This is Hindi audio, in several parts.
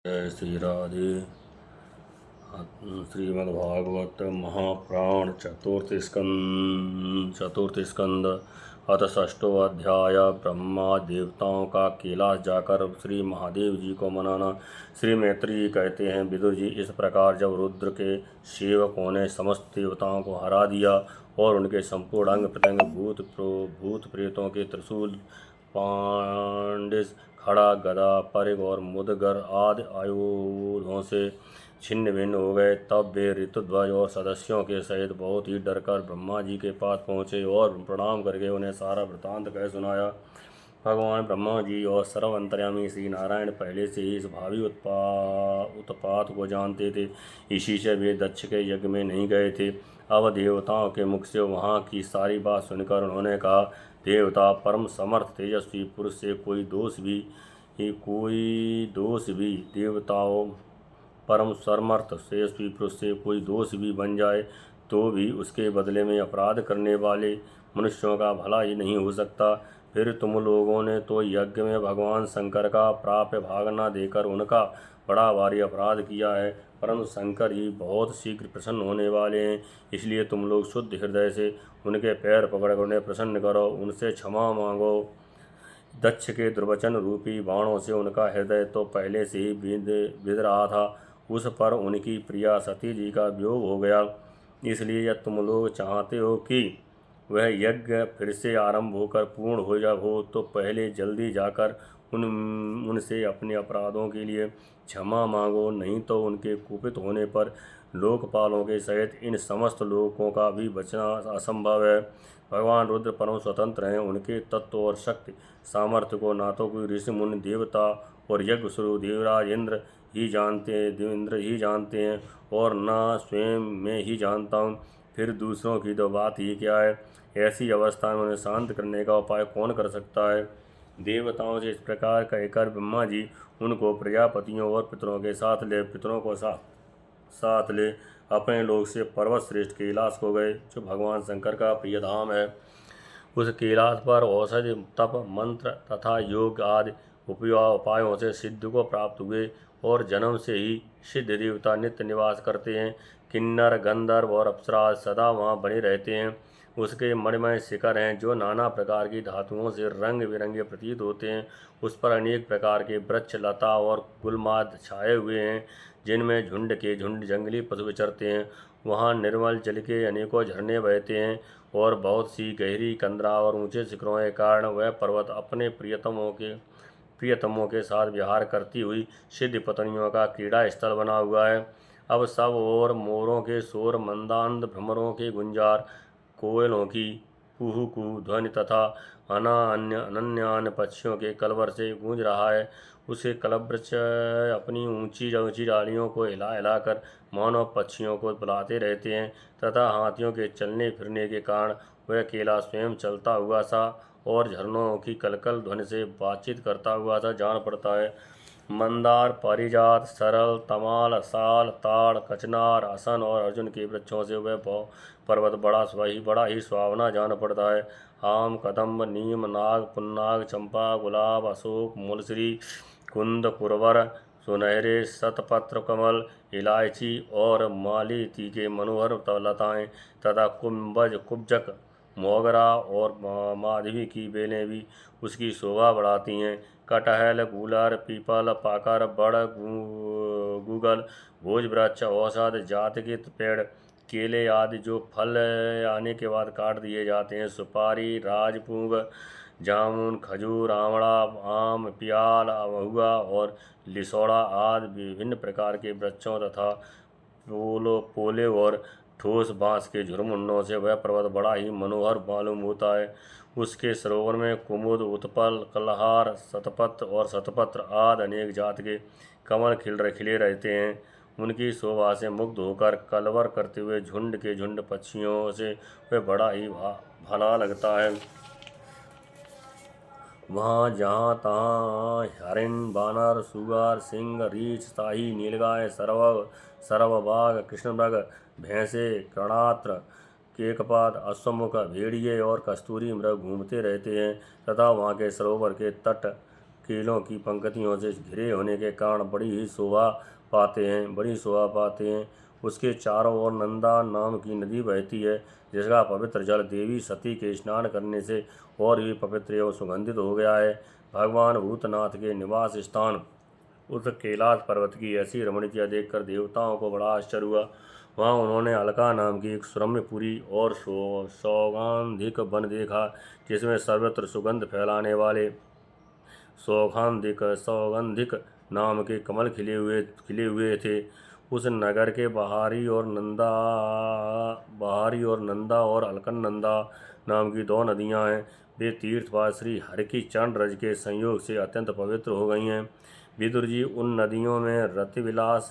जय श्री राधे। श्रीमद्भागवत महापुराण चतुर्थ स्कंद अथ षष्ठो अध्याय। ब्रह्मा देवताओं का कैलाश जाकर श्री महादेव जी को मनाना। श्री मैत्री कहते हैं, विदुर जी, इस प्रकार जब रुद्र के सेवकों ने समस्त देवताओं को हरा दिया और उनके संपूर्ण अंग प्रत्यंग भूत प्रेतों के त्रिशूल, पांडिस, खड़ा, गदा, परिग और मुदगर आदि आयुधों से छिन्न भिन्न हो गए, तब वे ऋतुध्वज और सदस्यों के सहित बहुत ही डरकर ब्रह्मा जी के पास पहुँचे और प्रणाम करके उन्हें सारा वृतांत कह सुनाया। भगवान ब्रह्मा जी और सर्व अंतर्यामी श्री नारायण पहले से ही इस भावी उत्पात को जानते थे, इसी से वे दक्ष के यज्ञ में नहीं गए थे। अब देवताओं के मुख से वहाँ की सारी बात सुनकर उन्होंने कहा, देवता परम समर्थ तेजस्वी पुरुष से कोई दोष भी देवताओं परम समर्थ तेजस्वी पुरुष से कोई दोष भी बन जाए तो भी उसके बदले में अपराध करने वाले मनुष्यों का भला ही नहीं हो सकता। फिर तुम लोगों ने तो यज्ञ में भगवान शंकर का प्राप्य भाग न देकर उनका बड़ा भारी अपराध किया है, परंतु शंकर ही बहुत शीघ्र प्रसन्न होने वाले हैं, इसलिए तुम लोग शुद्ध हृदय से उनके पैर पकड़कर उन्हें प्रसन्न करो, उनसे क्षमा मांगो। दक्ष के दुर्वचन रूपी बाणों से उनका हृदय तो पहले से ही बिध रहा था, उस पर उनकी प्रिया सती जी का वियोग हो गया, इसलिए यदि तुम लोग चाहते हो कि वह यज्ञ फिर से आरंभ होकर पूर्ण हो तो पहले जल्दी जाकर उनसे अपने अपराधों के लिए क्षमा मांगो, नहीं तो उनके कुपित होने पर लोकपालों के सहित इन समस्त लोकों का भी बचना असंभव है। भगवान रुद्र परम स्वतंत्र हैं, उनके तत्व और शक्ति सामर्थ्य को ना तो कोई ऋषि मुनि देवता और यज्ञ स्वरूप देवराज इंद्र ही जानते हैं और ना स्वयं मैं ही जानता हूँ, फिर दूसरों की तो बात ही क्या है। ऐसी अवस्था में उन्हें शांत करने का उपाय कौन कर सकता है। देवताओं से इस प्रकार कहकर ब्रह्मा जी उनको प्रजापतियों और पितरों को साथ ले अपने लोक से पर्वत श्रेष्ठ कैलाश को गए, जो भगवान शंकर का प्रिय धाम है। उस कैलाश पर औषधि, तप, मंत्र तथा योग आदि उपायों से सिद्ध को प्राप्त हुए और जन्म से ही सिद्ध देवता नित्य निवास करते हैं। किन्नर, गंधर्व और अप्सरा सदा वहाँ बने रहते हैं। उसके मणिमय शिखर हैं, जो नाना प्रकार की धातुओं से रंग बिरंगे प्रतीत होते हैं। उस पर अनेक प्रकार के वृक्ष, लता और गुलमाद छाए हुए हैं, जिनमें झुंड के झुंड जंगली पशु विचरते हैं। वहाँ निर्मल जल के अनेकों झरने बहते हैं और बहुत सी गहरी कंदरा और ऊंचे शिखरों के कारण वह पर्वत अपने प्रियतमों के साथ विहार करती हुई सिद्ध पत्नियों का क्रीड़ा स्थल बना हुआ है। अब सब और मोरों के शोर, मंदांध भ्रमरों के गुंजार, कोयलों की कुहू ध्वनि तथा अन्य पक्षियों के कलवर से गूंज रहा है। उसे कलवृक्ष अपनी ऊंची ऊंची डालियों को हिला हिलाकर मानव पक्षियों को बुलाते रहते हैं तथा हाथियों के चलने फिरने के कारण वह केला स्वयं चलता हुआ सा और झरनों की कलकल ध्वनि से बातचीत करता हुआ सा जान पड़ता है। मंदार, पारिजात, सरल, तमाल, साल, ताड़, कचनार, असन और अर्जुन के वृक्षों से वह पर्वत बड़ा ही सुहावना जान पड़ता है। आम, कदम्ब, नीम, नाग, पुन्नाग, चंपा, गुलाब, अशोक, मुलश्री, कुंद, पुरवर, सुनहरे, शतपत्र कमल, इलायची और मालती के मनोहर लताएँ तथा कुब्जक, मोगरा और माधवी की बेलें भी उसकी शोभा बढ़ाती हैं। कटहल, गूलर, पीपल, पाकर, बड़, गूगल, भोजवृक्ष, औषध जात के पेड़, केले आदि जो फल आने के बाद काट दिए जाते हैं, सुपारी, राजपूंग, जामुन, खजूर, आंवला, आम, पियाल, महुआ और लिसोड़ा आदि विभिन्न प्रकार के वृक्षों तथा पोले और ठोस बांस के झुरमुंडों से वह पर्वत बड़ा ही मनोहर मालूम होता है। उसके सरोवर में कुमुद, उत्पल, कलहार, शतपत्र आदि अनेक जात के कमल खिले रहते हैं। उनकी शोभा से मुग्ध होकर कलवर करते हुए झुंड के झुंड पक्षियों से वह बड़ा ही भला लगता है। वहाँ जहाँ तहाँ हरिण, बानर, सुअर, सिंह, रीछ, शाही, नीलगाय, सरवबाघ, कृष्णमृग, भैंसे, कर्णात्र, केकपात, अश्वमुख, भेड़िए और कस्तूरी मृग घूमते रहते हैं तथा वहाँ के सरोवर के तट केलों की पंक्तियों से घिरे होने के कारण बड़ी शोभा पाते हैं। उसके चारों ओर नंदा नाम की नदी बहती है, जिसका पवित्र जल देवी सती के स्नान करने से और भी पवित्र एवं सुगंधित हो गया है। भगवान भूतनाथ के निवास स्थान उस कैलाश पर्वत की ऐसी रमणीयता देखकर देवताओं को बड़ा आश्चर्य हुआ। वहाँ उन्होंने अलका नाम की एक सुरम्यपुरी और सौगंधिक वन देखा, जिसमें सर्वत्र सुगंध फैलाने वाले सौगंधिक नाम के कमल खिले हुए थे। उस नगर के बाहरी और नंदा और अलकनंदा नाम की दो नदियां हैं। वे तीर्थपाल श्री हरि की चरण रज के संयोग से अत्यंत पवित्र हो गई हैं। विदुर जी, उन नदियों में रतिविलास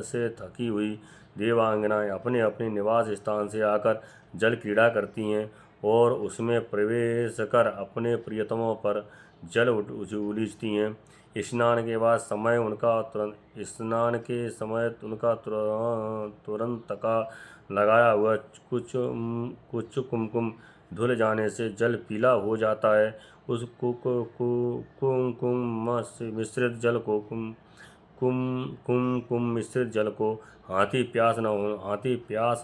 से थकी हुई देवांगनाएं अपने अपने निवास स्थान से आकर जल क्रीड़ा करती हैं और उसमें प्रवेश कर अपने प्रियतमों पर जल उलीचती हैं। स्नान के समय उनका तुरंत का लगाया हुआ कुछ कुमकुम धुल जाने से जल पीला हो जाता है। उस कुमकुम मिश्रित जल को हाथी प्यास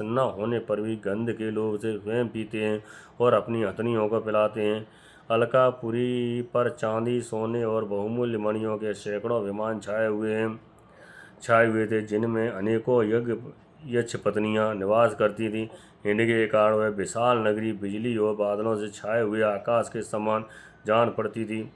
न होने पर भी गंध के लोभ से स्वयं पीते हैं और अपनी हथनियों को पिलाते हैं। अलकापुरी पर चांदी, सोने और बहुमूल्य मणियों के सैकड़ों विमान छाए हुए थे, जिनमें अनेकों यक्ष पत्नियां निवास करती थीं। इनके कारण वह विशाल नगरी बिजली और बादलों से छाए हुए आकाश के समान जान पड़ती थी।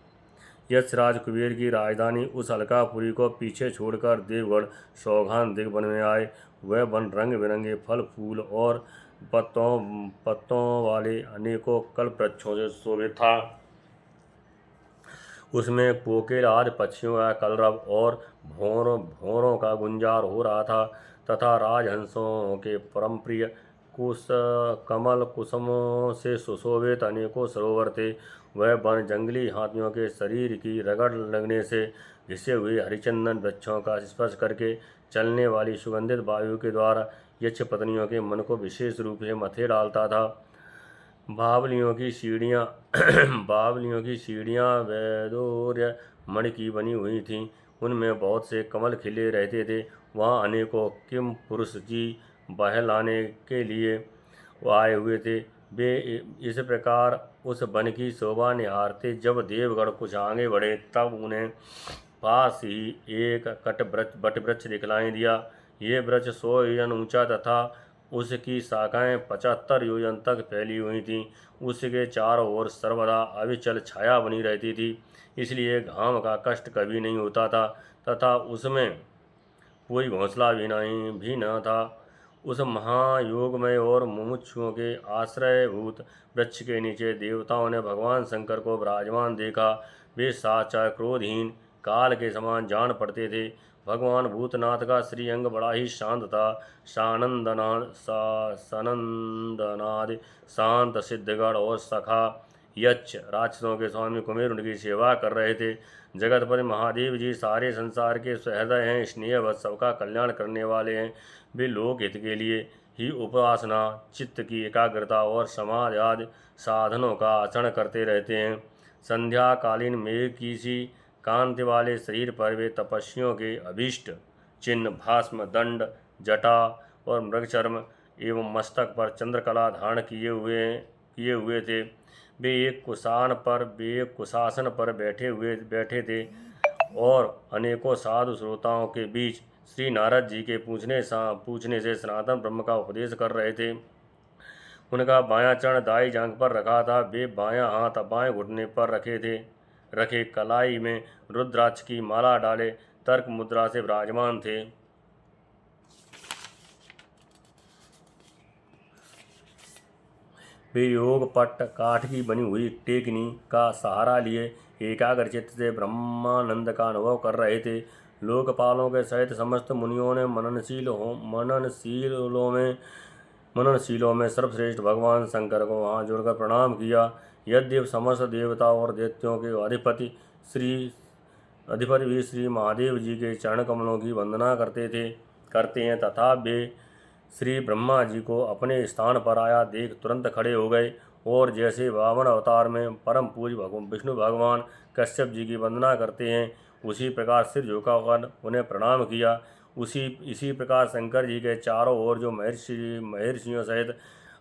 यक्षराज कुबेर की राजधानी उस अलकापुरी को पीछे छोड़कर देवगढ़ सौगंधिक वन में आए। वह वन रंग बिरंगे फल फूल और पत्तों वाले अनेकों कल्प वृक्षों से शोभित था। उसमें कोकिल आदि पक्षियों का कलरव और भौरों का गुंजार हो रहा था तथा राजहंसों के परम प्रिय कमल कुसुमों से सुशोभित अनेकों सरोवर थे। वह वन जंगली हाथियों के शरीर की रगड़ लगने से घिसे हुए हरिचंदन वृक्षों का स्पर्श करके चलने वाली सुगंधित वायु के द्वारा यक्ष पत्नियों के मन को विशेष रूप से मथे डालता था। बावलियों की सीढ़ियाँ वैदूर्य मणि की बनी हुई थीं। उनमें बहुत से कमल खिले रहते थे। वहाँ अनेकों किम पुरुष जी बहलाने के लिए आए हुए थे। वे इस प्रकार उस वन की शोभा निहारते। जब देवगढ़ कुछ आगे बढ़े तब उन्हें पास ही एक बट वृक्ष दिखलाई दिया। ये वृक्ष 100 योजन ऊंचा तथा उसकी शाखाएं 75 योजन तक फैली हुई थीं। उसके चारों ओर सर्वदा अविचल छाया बनी रहती थी, इसलिए घाम का कष्ट कभी नहीं होता था तथा उसमें कोई घोंसला भी न था। उस महायोगमय और मुमुक्षुओं के आश्रयभूत वृक्ष के नीचे देवताओं ने भगवान शंकर को विराजमान देखा। वे साक्षात क्रोधहीन काल के समान जान पड़ते थे। भगवान भूतनाथ का श्रीअंग बड़ा ही शांत था। सनंदनाद शांत सिद्धगढ़ और सखा यक्ष राक्षसों के स्वामी कुमेर उनकी सेवा कर रहे थे। जगतपति महादेव जी सारे संसार के सहृदय हैं, स्नेहवश सबका कल्याण करने वाले हैं। वे लोक हित के लिए ही उपासना, चित्त की एकाग्रता और समाधि आदि साधनों का आचरण करते रहते हैं। संध्याकालीन मेघ की सी कांति वाले शरीर पर वे तपस्वियों के अभीष्ट चिन्ह भास्म, दंड, जटा और मृगचर्म एवं मस्तक पर चंद्रकला धारण किए हुए थे। वे एक कुशासन पर बैठे थे और अनेकों साधु श्रोताओं के बीच श्री नारद जी के पूछने से सनातन ब्रह्म का उपदेश कर रहे थे। उनका बायां चरण दाई जांघ पर रखा था। वे बायां हाथ बाएं घुटने पर रखे कलाई में रुद्राक्ष की माला डाले तर्क मुद्रा से विराजमान थे। वे योग पट्ट काठ की बनी हुई टेकनी का सहारा लिए एकाग्र चित्त से ब्रह्मानंद का अनुभव कर रहे थे। लोकपालों के सहित समस्त मुनियों ने मननशीलों में सर्वश्रेष्ठ भगवान शंकर को हाथ जोड़कर प्रणाम किया। यद्यपि समस्त देवता और दैत्यों के अधिपति भी श्री महादेव जी के चरण कमलों की वंदना करते हैं तथा वे श्री ब्रह्मा जी को अपने स्थान पर आया देख तुरंत खड़े हो गए और जैसे वामन अवतार में परम पूज्य विष्णु भगवान कश्यप जी की वंदना करते हैं, उसी प्रकार सिर झुकाकर उन्हें प्रणाम किया। इसी प्रकार शंकर जी के चारों ओर जो महर्षियों सहित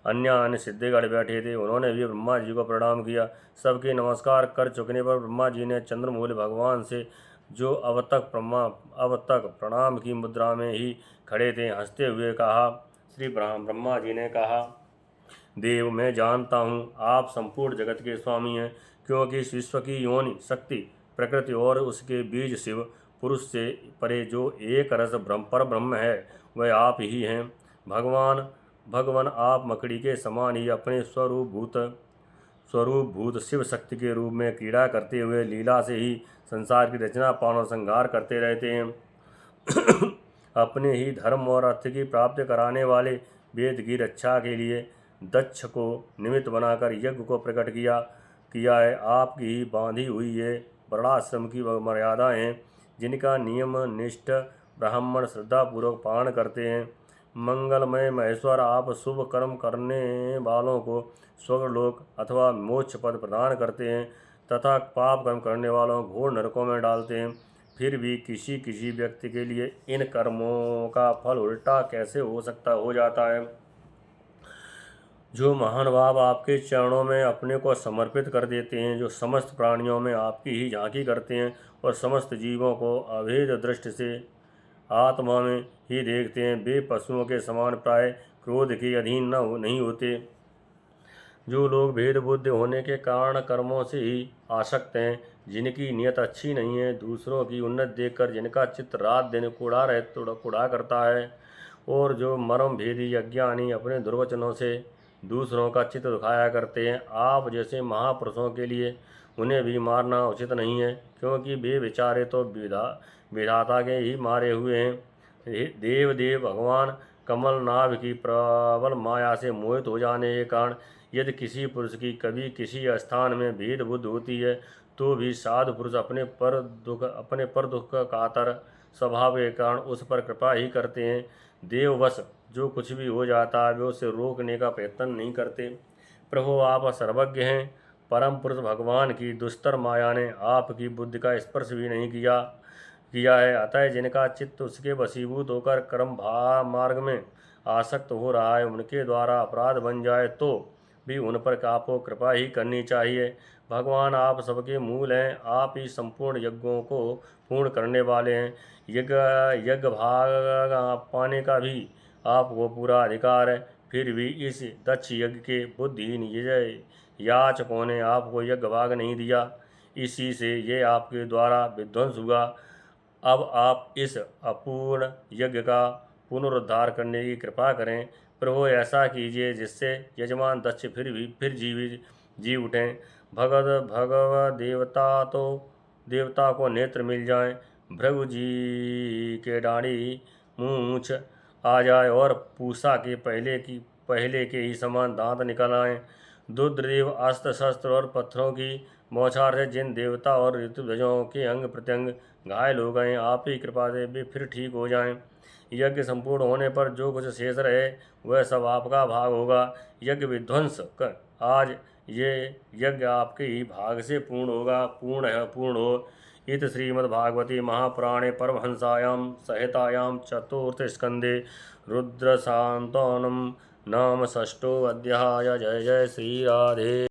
अन्य सिद्धगण बैठे थे, उन्होंने भी ब्रह्मा जी को प्रणाम किया। सबके नमस्कार कर चुकने पर ब्रह्मा जी ने चंद्रमौली भगवान से, जो अब तक प्रणाम की मुद्रा में ही खड़े थे, हंसते हुए कहा। श्री ब्रह्मा जी ने कहा, देव, मैं जानता हूँ आप संपूर्ण जगत के स्वामी हैं, क्योंकि इस विश्व की योनि शक्ति प्रकृति और उसके बीज शिव पुरुष से परे जो एक रस पर ब्रह्म है, वह आप ही हैं। भगवान आप मकड़ी के समान ही अपने स्वरूप भूत शिव शक्ति के रूप में क्रीड़ा करते हुए लीला से ही संसार की रचना पालन और संहार करते रहते हैं। अपने ही धर्म और अर्थ की प्राप्ति कराने वाले वेद की रक्षा के लिए दक्ष को निमित्त बनाकर यज्ञ को प्रकट किया है। आपकी ही बांधी हुई ये वर्णाश्रम की मर्यादाएं हैं, जिनका नियम निष्ठ ब्राह्मण श्रद्धापूर्वक पालन करते हैं। मंगलमय महेश्वर, आप शुभ कर्म करने वालों को स्वर्गलोक अथवा मोक्ष पद प्रदान करते हैं तथा पाप कर्म करने वालों को घोर नरकों में डालते हैं। फिर भी किसी व्यक्ति के लिए इन कर्मों का फल उल्टा कैसे हो जाता है। जो महानुभाव आपके चरणों में अपने को समर्पित कर देते हैं, जो समस्त प्राणियों में आपकी ही झांकी करते हैं और समस्त जीवों को अभेद दृष्टि से आत्मा में ही देखते हैं, वे पशुओं के समान प्राय क्रोध के अधीन नहीं होते। जो लोग भेद बुद्धि होने के कारण कर्मों से ही आसक्त हैं, जिनकी नियत अच्छी नहीं है, दूसरों की उन्नति देखकर जिनका चित्त रात दिन कूड़ा करता है, और जो मर्म भेदी अज्ञानी अपने दुर्वचनों से दूसरों का चित्त दुखाया करते हैं, आप जैसे महापुरुषों के लिए उन्हें भी मारना उचित नहीं है, क्योंकि वे बेचारे तो विधाता के ही मारे हुए हैं। देव भगवान कमल नाभ की प्रबल माया से मोहित हो जाने के कारण यदि किसी पुरुष की कभी किसी स्थान में भेद बुद्धि होती है, तो भी साधु पुरुष अपने पर दुख कातर स्वभाव के कारण उस पर कृपा ही करते हैं। देववश जो कुछ भी हो जाता है, वे उसे रोकने का प्रयत्न नहीं करते। प्रभु, आप सर्वज्ञ हैं। परम पुरुष भगवान की दुस्तर माया ने आपकी बुद्धि का स्पर्श भी नहीं किया है, अतः जिनका चित्त उसके वशीभूत होकर कर्म मार्ग में आसक्त हो रहा है, उनके द्वारा अपराध बन जाए तो भी उन पर आपको कृपा ही करनी चाहिए। भगवान, आप सबके मूल हैं, आप ही संपूर्ण यज्ञों को पूर्ण करने वाले हैं। यज्ञ भाग पाने का भी आपको पूरा अधिकार है, फिर भी इस दक्ष यज्ञ के बुद्धिहीन याचकों ने आपको यज्ञ भाग नहीं दिया, इसी से ये आपके द्वारा विध्वंस हुआ। अब आप इस अपूर्ण यज्ञ का पुनरुद्धार करने की कृपा करें। प्रभु, ऐसा कीजिए जिससे यजमान दक्ष फिर जी उठें। भगव देवता को नेत्र मिल जाएं, भृगु जी के डाढ़ी मूछ आ जाए और पूषा के पहले के ही समान दांत निकल आएं। रुद्रदेव अस्त्र शस्त्र और पत्थरों की बौछार से जिन देवता और ऋतुध्वजों के अंग प्रत्यंग घायल हो गए, आप ही कृपा से वे फिर ठीक हो जाएं। यज्ञ संपूर्ण होने पर जो कुछ शेष रहे वह सब आपका भाग होगा। यज्ञ विध्वंस कर आज ये यज्ञ आपके ही भाग से पूर्ण हो। इत श्रीमद्भागवते महापुराणे परमहंसायां संहितायां चतुर्थ स्कंदे रुद्रशान्तौनं नाम षष्ठोऽध्यायः। जय जय श्री राधे।